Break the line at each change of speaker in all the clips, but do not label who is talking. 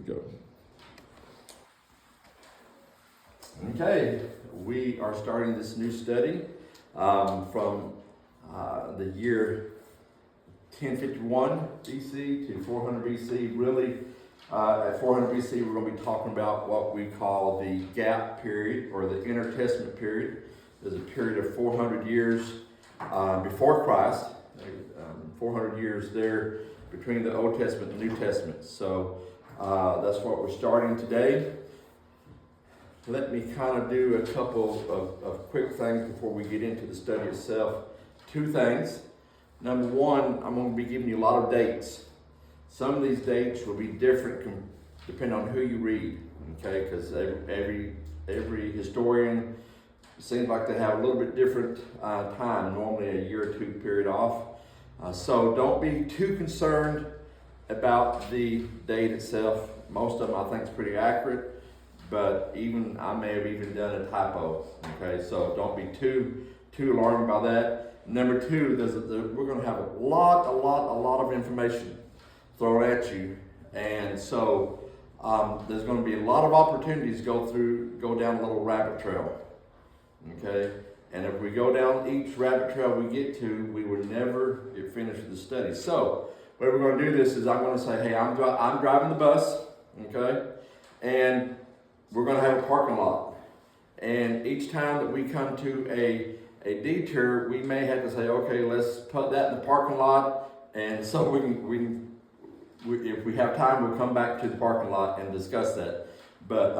go. Okay, we are starting this new study from the year 1051 BC to 400 BC. Really, at 400 BC, we're going to be talking about what we call the gap period or the intertestament period. There's a period of 400 years before Christ, 400 years there between the Old Testament and the New Testament. So that's what we're starting today. Let me kind of do a couple of quick things before we get into the study itself. Two things. Number one, I'm going to be giving you a lot of dates. Some of these dates will be different depending on who you read, okay? Because every historian seems like they have a little bit different time, normally a year or two period off. So don't be too concerned about the date itself. Most of them I think is pretty accurate. But even I may have even done a typo. Okay, so don't be too alarmed by that. Number two, we're going to have a lot of information thrown at you, and so there's going to be a lot of opportunities to go down a little rabbit trail. Okay, and if we go down each rabbit trail we get to, we will never get finished with the study. So what we're going to do this is I'm going to say, hey, I'm driving the bus. Okay, and we're going to have a parking lot, and each time that we come to a detour, we may have to say, okay, let's put that in the parking lot, and so if we have time, we'll come back to the parking lot and discuss that. But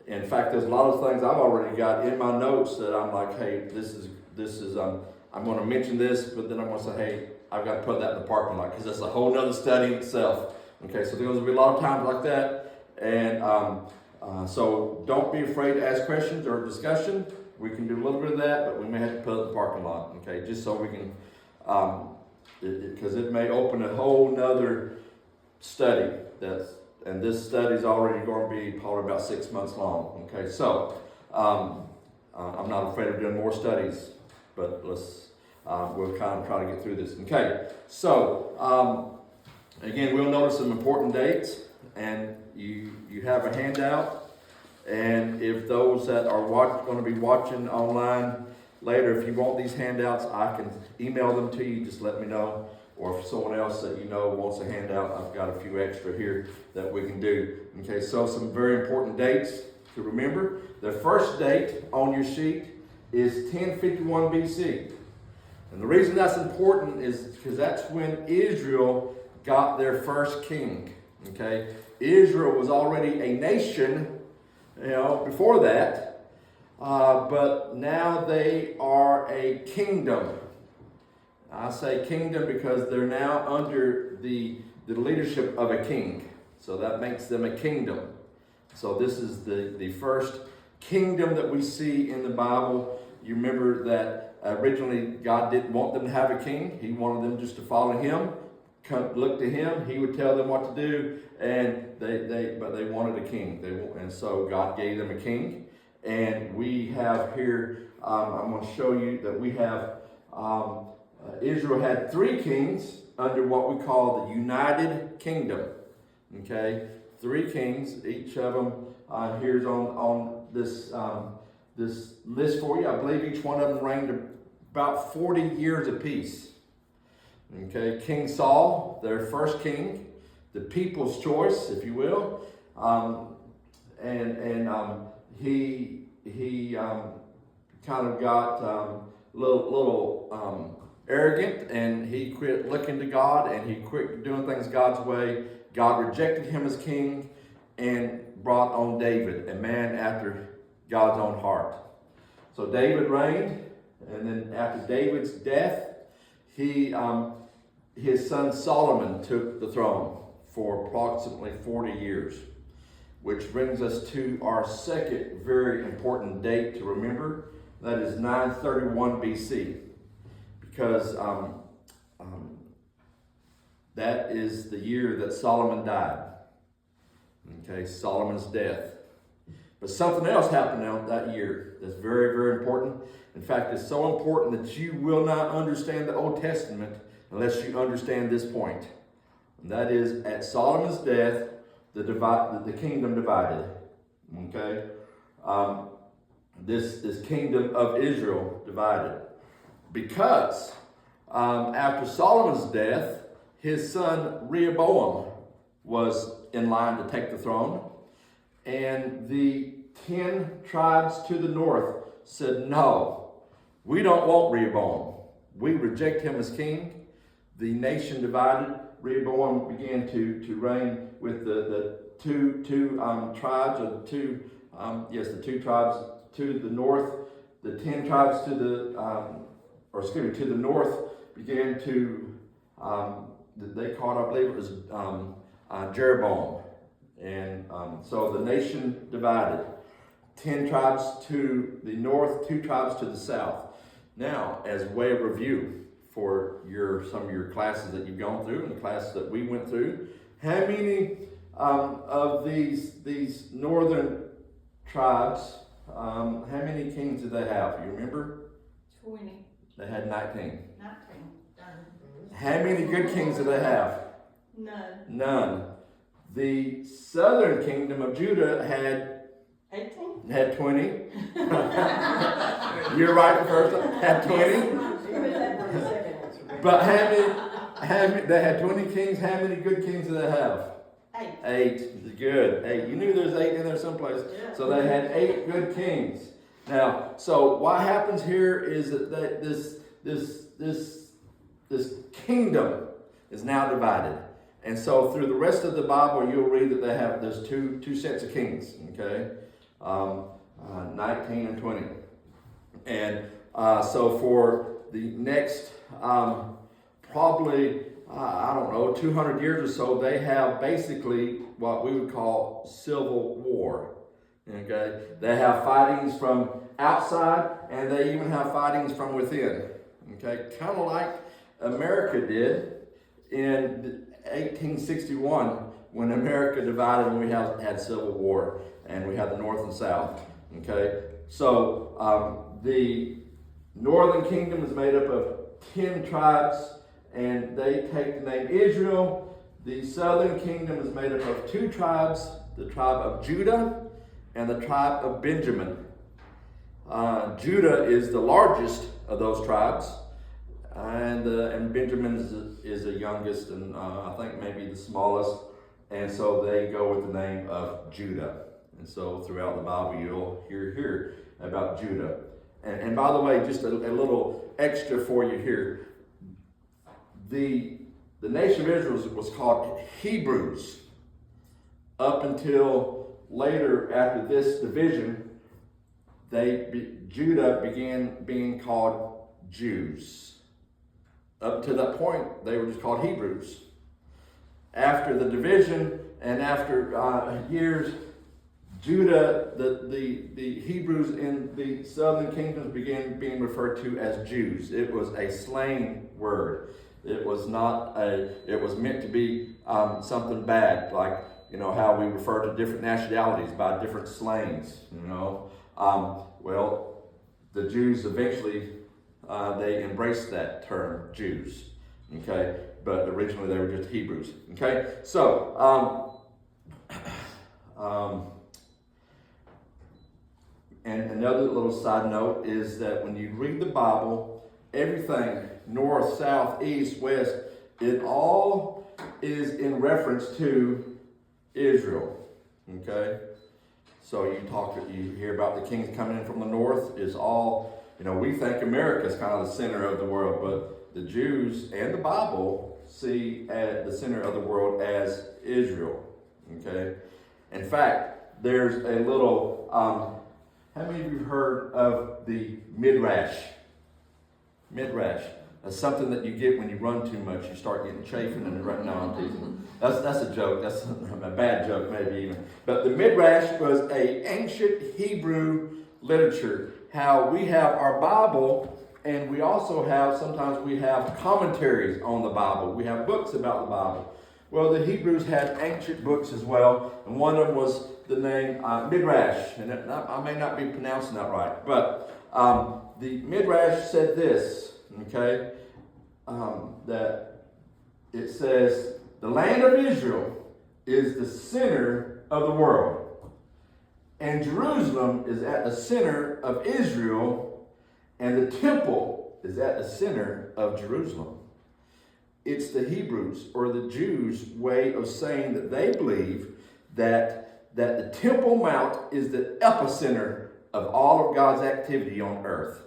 in fact, there's a lot of things I've already got in my notes that I'm like, hey, this is I'm going to mention this, but then I'm going to say, hey, I've got to put that in the parking lot because that's a whole nother study in itself. Okay, so there's going to be a lot of times like that, and so don't be afraid to ask questions or discussion. We can do a little bit of that, but we may have to put it in the parking lot, okay, just so we can, because it may open a whole nother study. And this study is already going to be probably about 6 months long, okay. So I'm not afraid of doing more studies, but we'll kind of try to get through this, okay. So again, we'll notice some important dates, and you have a handout. And if those that are going to be watching online later, if you want these handouts, I can email them to you. Just let me know. Or if someone else that you know wants a handout, I've got a few extra here that we can do. Okay, so some very important dates to remember. The first date on your sheet is 1051 BC. And the reason that's important is because that's when Israel got their first king. Okay, Israel was already a nation, before that, but now they are a kingdom. I say kingdom because they're now under the leadership of a king. So that makes them a kingdom. So this is the first kingdom that we see in the Bible. You remember that originally God didn't want them to have a king. He wanted them just to follow him, look to him. He would tell them what to do, and but they wanted a king. And so God gave them a king. And we have here, I'm going to show you that we have, Israel had 3 kings under what we call the United Kingdom. Okay, 3 kings, each of them here's on this this list for you. I believe each one of them reigned about 40 years apiece. Okay, King Saul, their first king, the people's choice, if you will, he kind of got little arrogant, and he quit looking to God, and he quit doing things God's way. God rejected him as king and brought on David, a man after God's own heart. So David reigned, and then after David's death, his son Solomon took the throne for approximately 40 years, which brings us to our second very important date to remember. That is 931 BC, because that is the year that Solomon died. Okay, Solomon's death. But something else happened out that year that's very, very important. In fact, it's so important that you will not understand the Old Testament unless you understand this point. And that is, at Solomon's death, the kingdom divided. Okay, this kingdom of Israel divided because after Solomon's death, his son Rehoboam was in line to take the throne, and the 10 tribes to the north said, "No, we don't want Rehoboam. We reject him as king." The nation divided. Rehoboam began to reign with the two tribes, or the two tribes to the north. The 10 tribes to the north began to, they called, I believe it was Jeroboam. And so the nation divided. 10 tribes to the north, 2 tribes to the south. Now, as way of review for some of your classes that you've gone through and the classes that we went through, how many of these northern tribes, how many kings did they have? You remember?
20.
They had 19.
19.
How many good kings did they have?
None.
The southern kingdom of Judah had
18?
Had 20. You're right the first time. Had 20. But they had 20 kings. How many good kings did they have?
8.
8. Good. 8. You knew there was 8 in there someplace.
Yeah.
So they had 8 good kings. Now, so what happens here is that this kingdom is now divided. And so through the rest of the Bible, you'll read that there's two sets of kings, okay? 19 and 20. And so for the next probably, 200 years or so, they have basically what we would call civil war, okay? They have fightings from outside, and they even have fightings from within, okay? Kind of like America did in 1861, when America divided and we had civil war, and we had the North and South. Okay, so the Northern Kingdom is made up of 10 tribes, and they take the name Israel. The Southern Kingdom is made up of 2 tribes: the tribe of Judah and the tribe of Benjamin. Judah is the largest of those tribes. And Benjamin is the youngest, and I think maybe the smallest, and so they go with the name of Judah. And so throughout the Bible, you'll hear about Judah. And by the way, just a little extra for you here. The nation of Israel was called Hebrews up until later, after this division. Judah began being called Jews. Up to that point, they were just called Hebrews. After the division and after years, Judah, the Hebrews in the southern kingdoms began being referred to as Jews. It was a slang word. It was not it was meant to be something bad, like, how we refer to different nationalities by different slangs, well, the Jews eventually, they embraced that term, Jews, okay? But originally they were just Hebrews, okay? So, and another little side note is that when you read the Bible, everything, north, south, east, west, it all is in reference to Israel, okay? So you hear about the kings coming in from the north is all, we think America is kind of the center of the world, but the Jews and the Bible see at the center of the world as Israel, okay? In fact, there's a little, how many of you have heard of the midrash? Midrash. That's something that you get when you run too much. You start getting chafing and running on teeth. That's a joke. That's a bad joke, maybe even. But the midrash was an ancient Hebrew literature. How we have our Bible, and we also sometimes we have commentaries on the Bible. We have books about the Bible. Well, the Hebrews had ancient books as well, and one of them was the name Midrash, and I may not be pronouncing that right, but the Midrash said this, okay, that it says, the land of Israel is the center of the world. And Jerusalem is at the center of Israel, and the temple is at the center of Jerusalem. It's the Hebrews or the Jews' way of saying that they believe that the Temple Mount is the epicenter of all of God's activity on earth.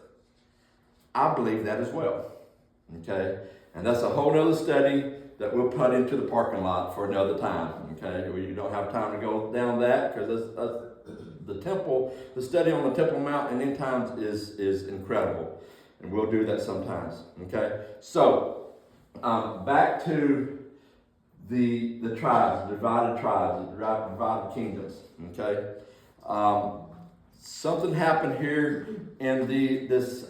I believe that as well. Okay? And that's a whole other study that we'll put into the parking lot for another time. Okay? We don't have time to go down that because the temple, the study on the Temple Mount and end times is incredible. And we'll do that sometimes. Okay? So, back to the tribes, the divided kingdoms. Okay? Something happened here in this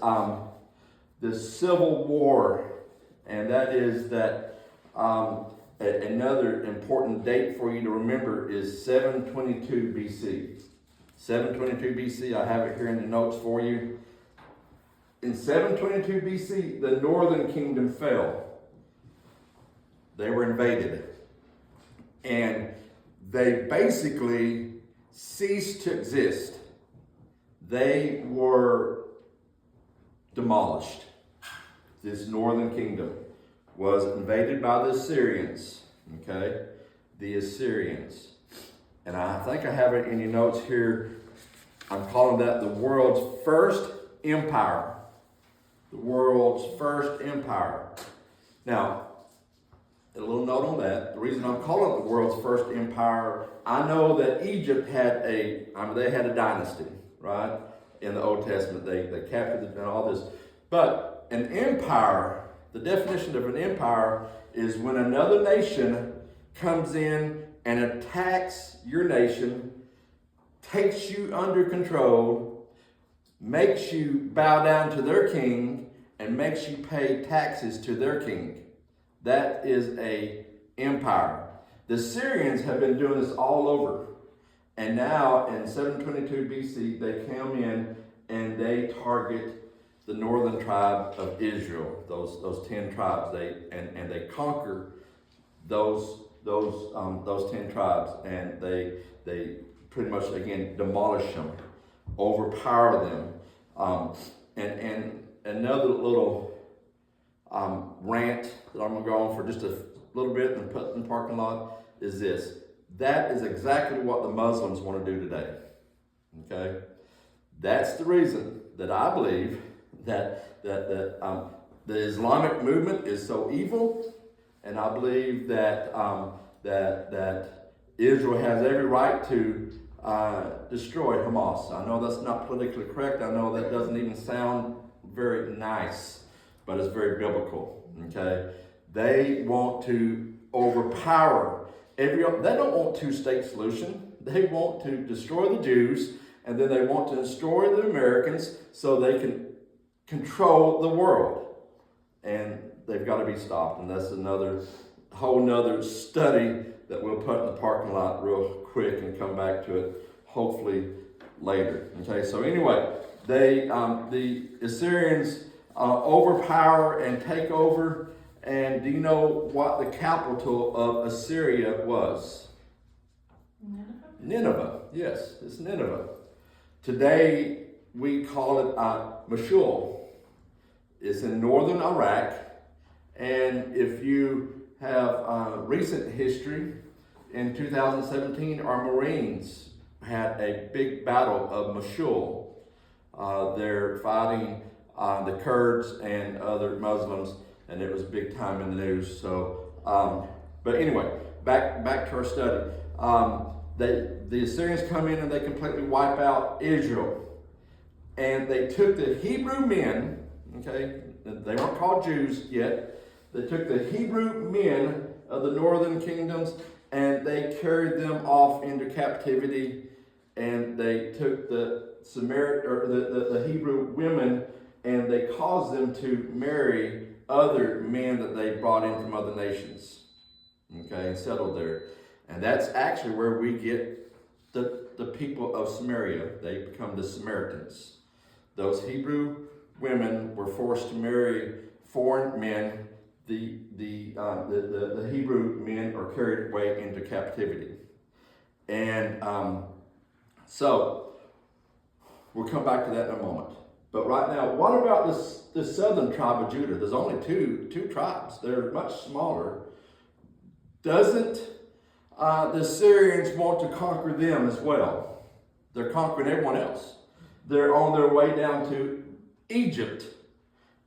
civil war, and that is that another important date for you to remember is 722 BC. 722 BC, I have it here in the notes for you. In 722 BC, the northern kingdom fell. They were invaded. And they basically ceased to exist. They were demolished. This northern kingdom was invaded by the Assyrians. Okay? The Assyrians. And I think I have it in your notes here. I'm calling that the world's first empire. The world's first empire. Now, a little note on that. The reason I'm calling it the world's first empire, I know that Egypt had they had a dynasty, right? In the Old Testament, they captured it and all this. But an empire, the definition of an empire is when another nation comes in and attacks your nation, takes you under control, makes you bow down to their king, and makes you pay taxes to their king. That is an empire. The Syrians have been doing this all over. And now in 722 BC, they come in and they target the northern tribe of Israel, those 10 tribes. They conquer those 10 tribes, and they pretty much again demolish them, overpower them. And another little rant that I'm going to go on for just a little bit and put in the parking lot is this. That is exactly what the Muslims want to do today. Okay? That's the reason that I believe that the Islamic movement is so evil, and I believe that Israel has every right to destroy Hamas. I know that's not politically correct. I know that doesn't even sound very nice, but it's very biblical, okay? They want to overpower they don't want two-state solution. They want to destroy the Jews, and then they want to destroy the Americans so they can control the world. And they've got to be stopped, and that's whole nother study that we'll put in the parking lot real quick and come back to it hopefully later. Okay, so anyway, the Assyrians overpower and take over. And do you know what the capital of Assyria was? Nineveh. Yes, it's Nineveh. Today we call it Mosul. It's in northern Iraq. And if you have recent history, in 2017 our Marines had a big battle of Mosul. They're fighting the Kurds and other Muslims, and it was big time in the news. So, but anyway, back to our study. The Assyrians come in and they completely wipe out Israel, and they took the Hebrew men. Okay, they weren't called Jews yet. They took the Hebrew men of the northern kingdoms and they carried them off into captivity, and they took the Hebrew women and they caused them to marry other men that they brought in from other nations, okay, and settled there. And that's actually where we get the people of Samaria. They become the Samaritans. Those Hebrew women were forced to marry foreign men the Hebrew men are carried away into captivity. And so we'll come back to that in a moment. But right now, what about this southern tribe of Judah? There's only two tribes. They're much smaller. Doesn't the Assyrians want to conquer them as well? They're conquering everyone else. They're on their way down to Egypt.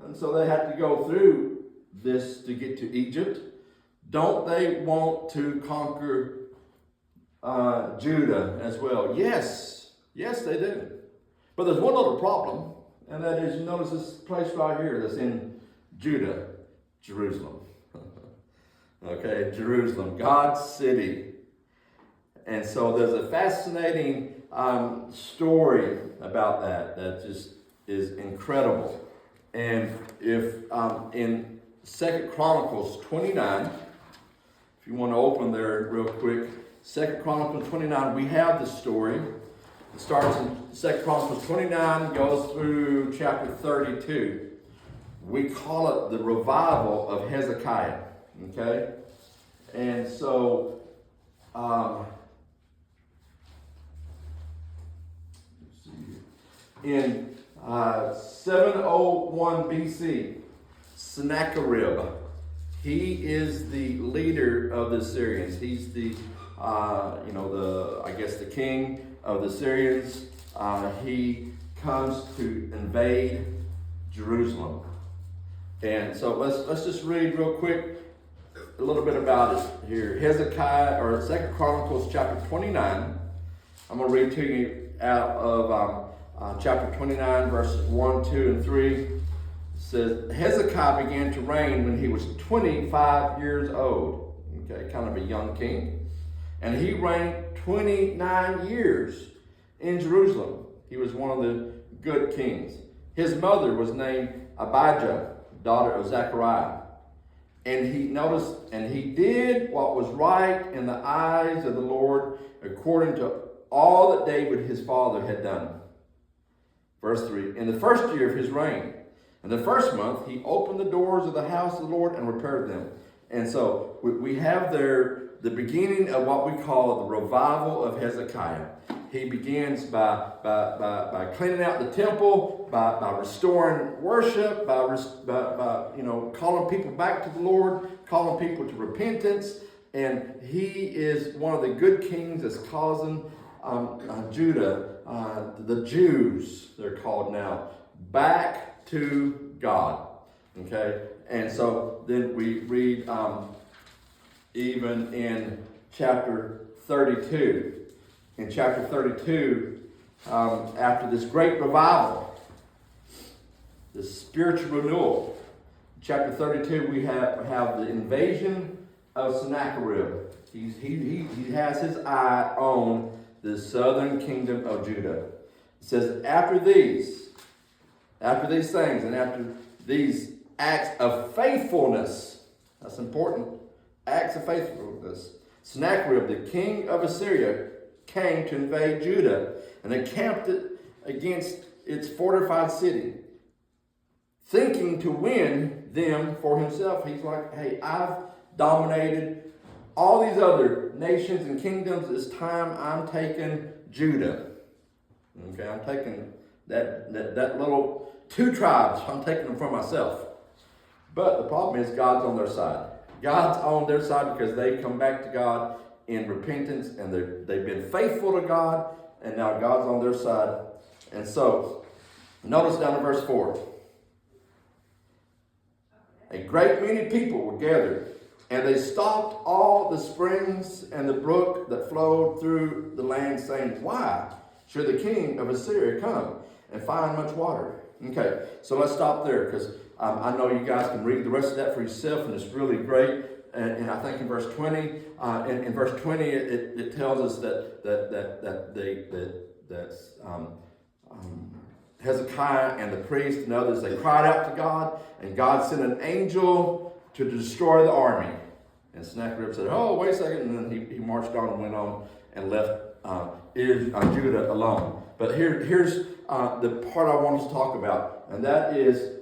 And so they have to go through this to get to Egypt. Don't they want to conquer Judah as well? Yes, they do. But there's one little problem, and that is, you notice this place right here that's in Judah, Jerusalem. Okay, Jerusalem, God's city. And so there's a fascinating story about that just is incredible. And if in 2 Chronicles 29, if you want to open there real quick, 2 Chronicles 29, we have the story. It starts in 2 Chronicles 29, goes through chapter 32. We call it the revival of Hezekiah. Okay? And so, in 701 BC, Sennacherib, he is the leader of the Assyrians. He's the king of the Assyrians. He comes to invade Jerusalem. And so let's just read real quick a little bit about it here. Hezekiah, or 2 Chronicles chapter 29. I'm going to read to you out of chapter 29, verses 1, 2, and 3. It says, Hezekiah began to reign when he was 25 years old. Okay, kind of a young king. And he reigned 29 years in Jerusalem. He was one of the good kings. His mother was named Abijah, daughter of Zechariah. And he did what was right in the eyes of the Lord, according to all that David his father had done. Verse 3, in the first year of his reign, in the first month, he opened the doors of the house of the Lord and repaired them. And so we have there the beginning of what we call the revival of Hezekiah. He begins by cleaning out the temple, by restoring worship, by calling people back to the Lord, calling people to repentance. And he is one of the good kings that's causing Judah, the Jews, they're called now, back to God. Okay? And so then we read even in chapter 32. In chapter 32, after this great revival, this spiritual renewal, chapter 32, we have the invasion of Sennacherib. He has his eye on the southern kingdom of Judah. It says, after these things, and after these acts of faithfulness, that's important, acts of faithfulness, Sennacherib, the king of Assyria, came to invade Judah and encamped it against its fortified city, thinking to win them for himself. He's like, hey, I've dominated all these other nations and kingdoms. It's time I'm taking Judah. Okay, I'm taking that little two tribes. I'm taking them for myself. But the problem is God's on their side. God's on their side because they come back to God in repentance, and they've been faithful to God, and now God's on their side. And so, notice down in verse 4. A great many people were gathered, and they stopped all the springs and the brook that flowed through the land, saying, why should the king of Assyria come and find much water? Okay, so let's stop there, because I know you guys can read the rest of that for yourself, and it's really great. And I think in verse 20, it tells us that Hezekiah and the priest and others, they cried out to God, and God sent an angel to destroy the army. And Sennacherib said, oh, wait a second, and then he marched on and went on and left Judah alone. But here's the part I want us to talk about, and that is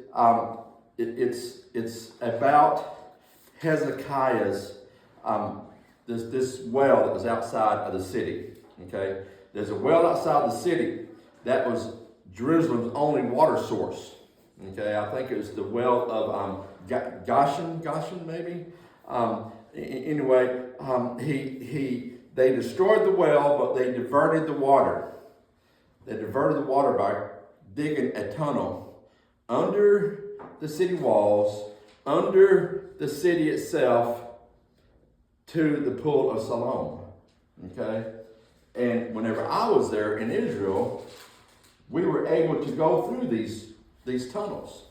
it's about Hezekiah's, this well that was outside of the city. Okay, there's a well outside the city that was Jerusalem's only water source. Okay, I think it was the well of Goshen maybe. Anyway, they destroyed the well, but they diverted the water. They diverted the water by digging a tunnel under the city walls, under the city itself, to the pool of Siloam. Okay, and whenever I was there in Israel, we were able to go through these tunnels.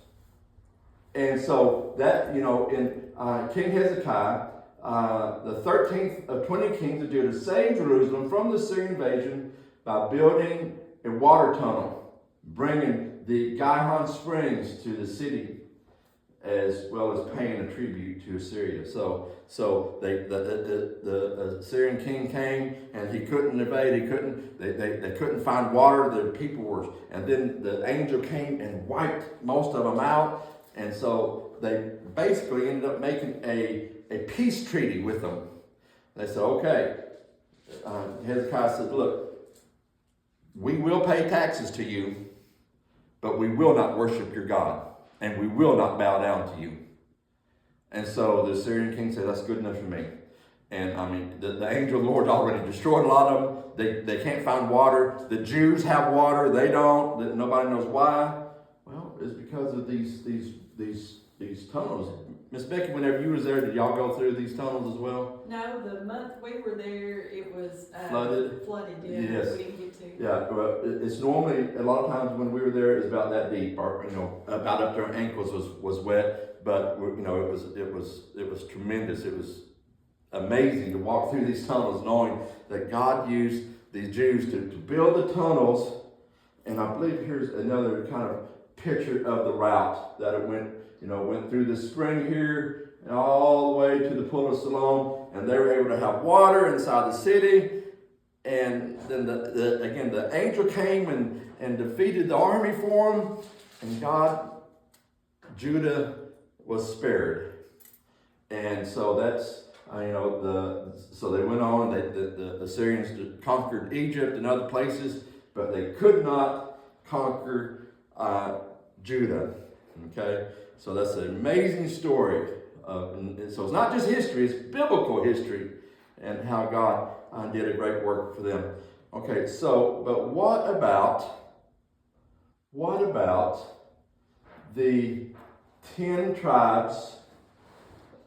And so that, in King Hezekiah, the 13th of 20 kings of Judah saved Jerusalem from the Syrian invasion by building a water tunnel, bringing the Gihon springs to the city, as well as paying a tribute to Assyria. So the Assyrian king came, and he couldn't invade. They couldn't find water. The people were, and then the angel came and wiped most of them out. And so they basically ended up making a peace treaty with them. They said, okay. Hezekiah said, look, we will pay taxes to you, but we will not worship your God, and we will not bow down to you. And so the Assyrian king said, that's good enough for me. And I mean, the angel of the Lord already destroyed a lot of them. They can't find water. The Jews have water. They don't. Nobody knows why. Well, it's because of these tunnels. Miss Becky, whenever you was there, did y'all go through these tunnels as well?
No, the month we were there, it was
Flooded?
Flooded, yeah.
Yes.
We didn't get to.
Yeah, well, it's normally, a lot of times when we were there, it's about that deep, or, about up to our ankles was wet, but, it was tremendous. It was amazing to walk through these tunnels knowing that God used these Jews to build the tunnels. And I believe here's another kind of picture of the route that it went through the spring here and all the way to the pool of Siloam, and they were able to have water inside the city. And then the angel came and defeated the army for them, and Judah was spared. And so that's, so they went on, the Assyrians conquered Egypt and other places, but they could not conquer Judah. Okay, so that's an amazing story. So it's not just history, it's biblical history, and how God did a great work for them. Okay, so, but what about the 10 tribes?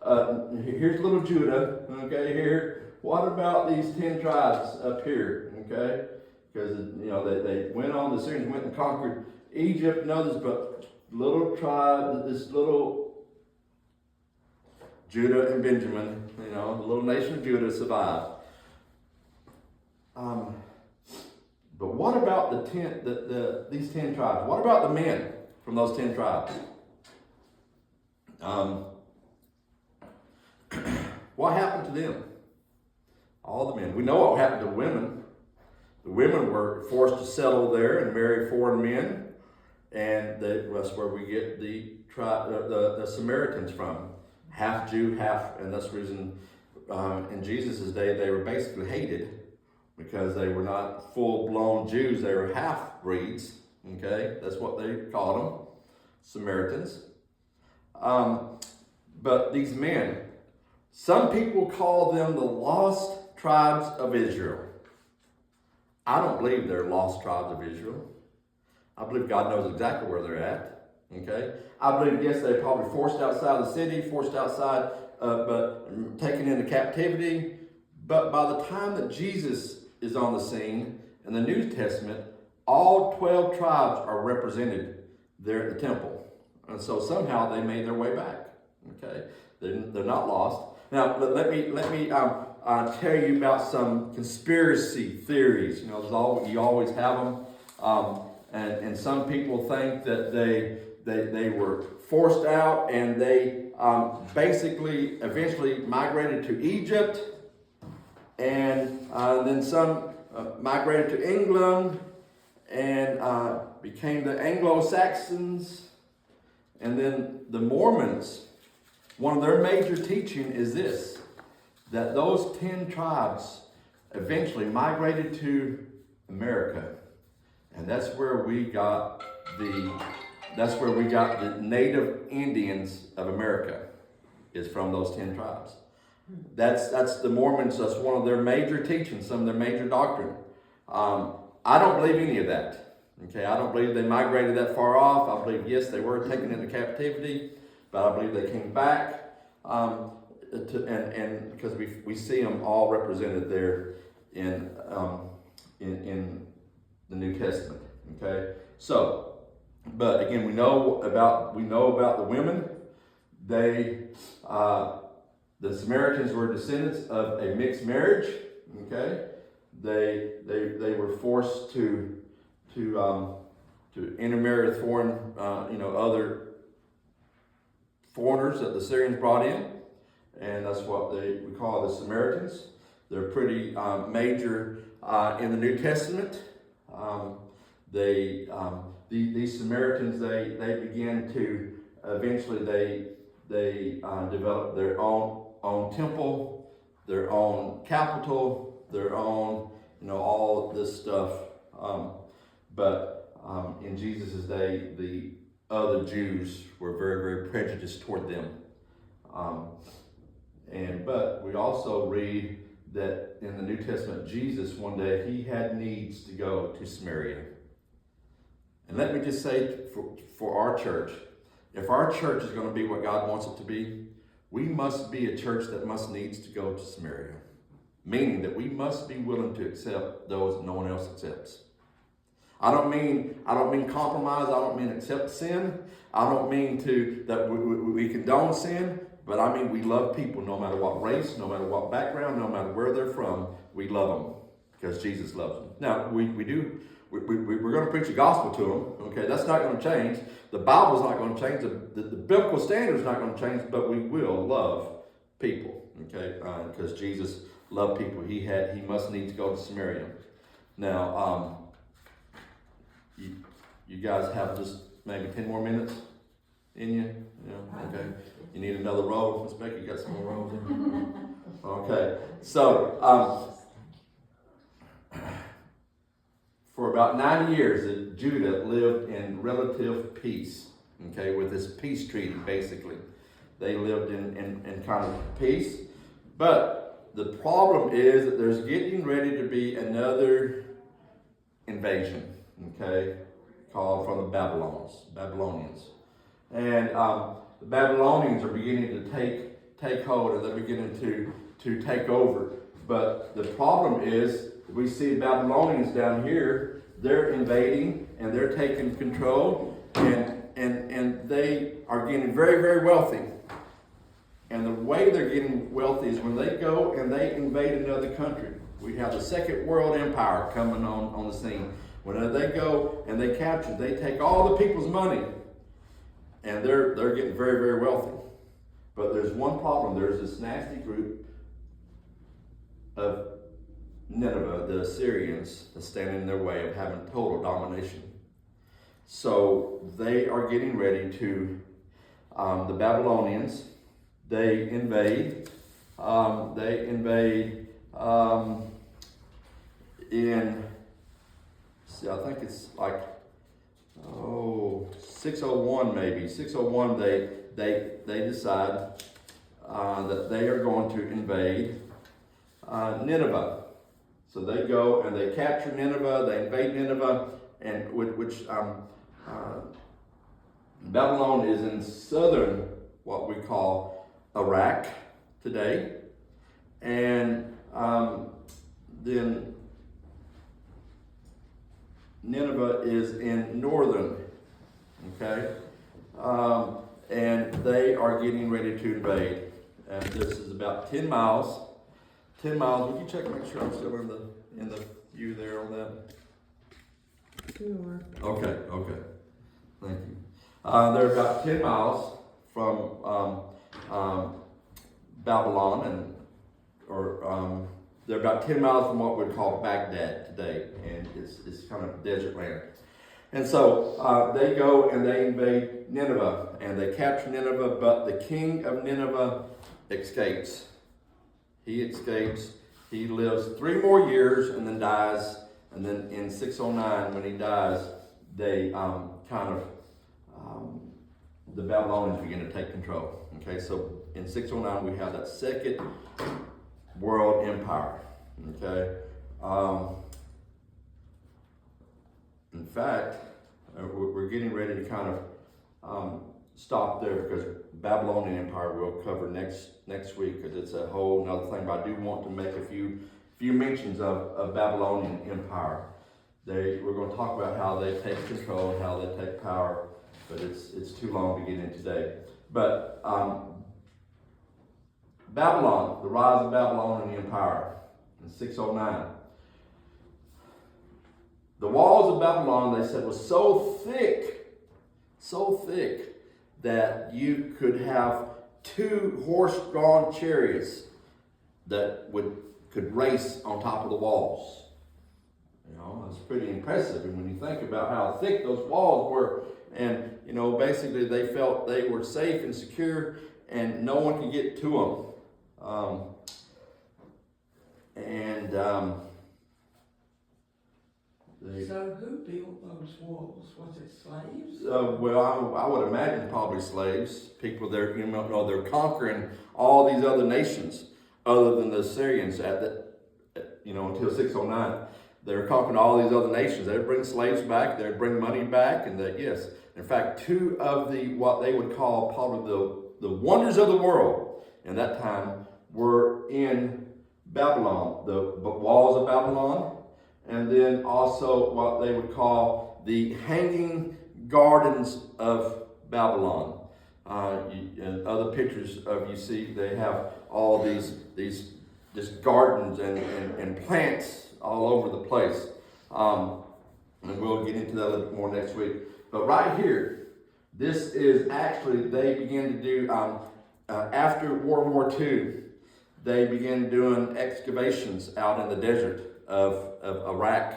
Here's little Judah, okay, here. What about these 10 tribes up here, okay? Because, they went on, the Syrians went and conquered Egypt and others, but little tribe, this little Judah and Benjamin, the little nation of Judah survived. But what about these 10 tribes? What about the men from those 10 tribes? What happened to them? All the men. We know what happened to women. The women were forced to settle there and marry foreign men. And that's where we get the Samaritans from. Half Jew, half, and that's the reason in Jesus' day they were basically hated, because they were not full-blown Jews, they were half-breeds, okay? That's what they called them, Samaritans. But these men, some people call them the lost tribes of Israel. I don't believe they're lost tribes of Israel. I believe God knows exactly where they're at. Okay? I believe, yes, they're probably forced outside the city, forced outside, but taken into captivity. But by the time that Jesus is on the scene in the New Testament, all 12 tribes are represented there at the temple. And so somehow they made their way back. Okay? They're not lost. Now, let me tell you about some conspiracy theories. You always have them. And some people think that they were forced out, and they basically eventually migrated to Egypt, and then some migrated to England and became the Anglo-Saxons, and then the Mormons one of their major teaching is this, that those 10 tribes eventually migrated to America. And that's where we got the native Indians of America, is from those 10 tribes. That's the Mormons, that's one of their major teachings, some of their major doctrine. I don't believe any of that. Okay, I don't believe they migrated that far off. I believe, yes, they were taken into captivity, but I believe they came back. And because we see them all represented there in the New Testament. Okay, so, but again, we know about the women. The Samaritans were descendants of a mixed marriage. Okay, they were forced to intermarry with foreign, other foreigners that the Syrians brought in, and that's what we call the Samaritans. They're pretty major in the New Testament. These Samaritans, they began to eventually they developed their own temple, their own capital, their own all of this stuff. But in Jesus' day, the other Jews were very, very prejudiced toward them. But we also read that in the New Testament, Jesus, one day, he had needs to go to Samaria. And let me just say for our church, if our church is going to be what God wants it to be, we must be a church that must needs to go to Samaria. Meaning that we must be willing to accept those that no one else accepts. I don't mean compromise. I don't mean accept sin. I don't mean that we condone sin. But I mean we love people no matter what race, no matter what background, no matter where they're from. We love them because Jesus loves them. Now we're going to preach the gospel to them. Okay, that's not going to change. The Bible's not going to change. The biblical standard's not going to change. But we will love people. Okay, because Jesus loved people. He must need to go to Samaria. Now, you guys have just maybe 10 more minutes in you? Yeah, okay. You need another roll? Miss Becky, you got some more rolls in? Okay. So, for about 90 years, Judah lived in relative peace. Okay, with this peace treaty, basically. They lived in kind of peace. But the problem is that there's getting ready to be another invasion, okay, called from the Babylonians. And the Babylonians are beginning to take hold, and they're beginning to take over. But the problem is, we see Babylonians down here, they're invading, and they're taking control, and they are getting very, very wealthy. And the way they're getting wealthy is when they go and they invade another country. We have the Second World Empire coming on the scene. When they go and they capture, they take all the people's money, and they're getting very, very wealthy. But there's one problem. There's this nasty group of Nineveh, the Assyrians, that stand in their way of having total domination. So they are getting ready to, the Babylonians, they invade I think it's like 601 maybe. 601 they decide that they are going to invade Nineveh. So they go and they capture Nineveh, they invade Nineveh, and which Babylon is in southern, what we call Iraq today, and then Nineveh is in northern, okay, and they are getting ready to invade, and this is about 10 miles. 10 miles. Would you check, make sure I'm still in the view there on that?
Sure.
Okay. Thank you. They're about 10 miles from Babylon, they're about 10 miles from what we'd call Baghdad today, and it's kind of desert land. And so they go and they invade Nineveh, and they capture Nineveh, but the king of Nineveh escapes. He escapes. He lives 3 more years and then dies. And then in 609, when he dies, they the Babylonians begin to take control. Okay, so in 609, we have that second world empire. Okay. In fact, we're getting ready to kind of stop there, because Babylonian Empire we'll cover next week, because it's a whole another thing. But I do want to make a few mentions of Babylonian Empire. We're going to talk about how they take control and how they take power, but it's too long to get into today. But Babylon, the rise of Babylonian Empire in 609. The walls of Babylon, they said, was so thick that you could have 2 horse-drawn chariots that could race on top of the walls. You know, it's pretty impressive. And when you think about how thick those walls were, and you know, basically they felt they were safe and secure, and no one could get to them.
So who built those walls? Was it slaves?
Well, I would imagine probably slaves. People there, they're conquering all these other nations other than the Assyrians until 609. They were conquering all these other nations. They'd bring slaves back. They'd bring money back, and yes, in fact, 2 of what they would call probably the wonders of the world in that time were in Babylon, the walls of Babylon, and then also what they would call the hanging gardens of Babylon. And other pictures of you see, they have all these just gardens and plants all over the place. And we'll get into that a little bit more next week. But right here, this is actually, they began to do, after World War II, they began doing excavations out in the desert of Iraq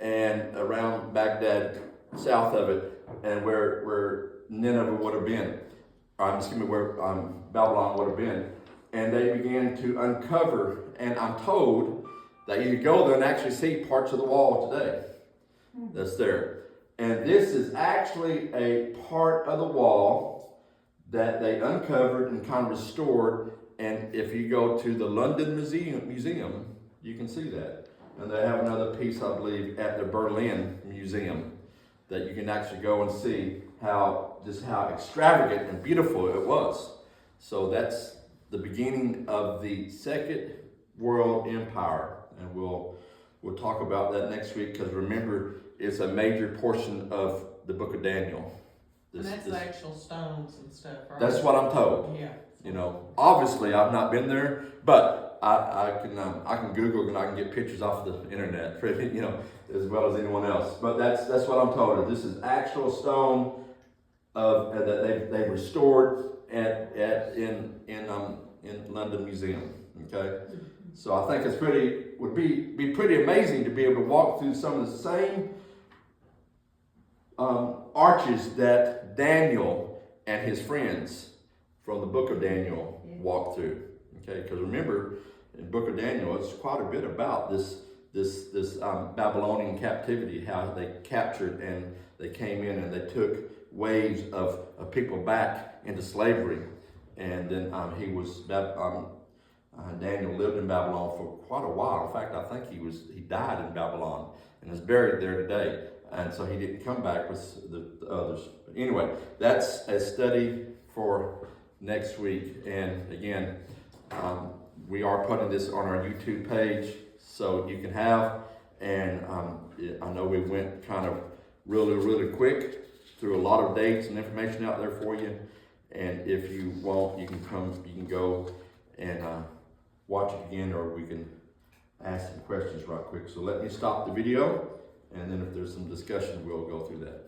and around Baghdad, south of it, and where Nineveh would have been. Where Babylon would have been. And they began to uncover, and I'm told that you could go there and actually see parts of the wall today that's there. And this is actually a part of the wall that they uncovered and kind of restored. And if you go to the London Museum, you can see that. And they have another piece, I believe, at the Berlin Museum that you can actually go and see how extravagant and beautiful it was. So that's the beginning of the Second World Empire, and we'll talk about that next week, because remember, it's a major portion of the book of Daniel.
And that's the actual stones and stuff, right?
That's what I'm told.
Yeah.
Obviously I've not been there, but I can Google and I can get pictures off the internet, as well as anyone else. But that's what I'm told. This is actual stone that they restored in London Museum. Okay, so I think would be pretty amazing to be able to walk through some of the same arches that Daniel and his friends from the book of Daniel walked through. Okay, because remember, in the book of Daniel, it's quite a bit about this Babylonian captivity, how they captured and they came in and they took waves of people back into slavery. And then Daniel lived in Babylon for quite a while. In fact, I think he died in Babylon and is buried there today. And so he didn't come back with the others. But anyway, that's a study for next week. And again, we are putting this on our YouTube page so you can have. And I know we went kind of really, really quick through a lot of dates and information out there for you. And if you want, you can go and watch it again, or we can ask some questions right quick. So let me stop the video, and then if there's some discussion, we'll go through that.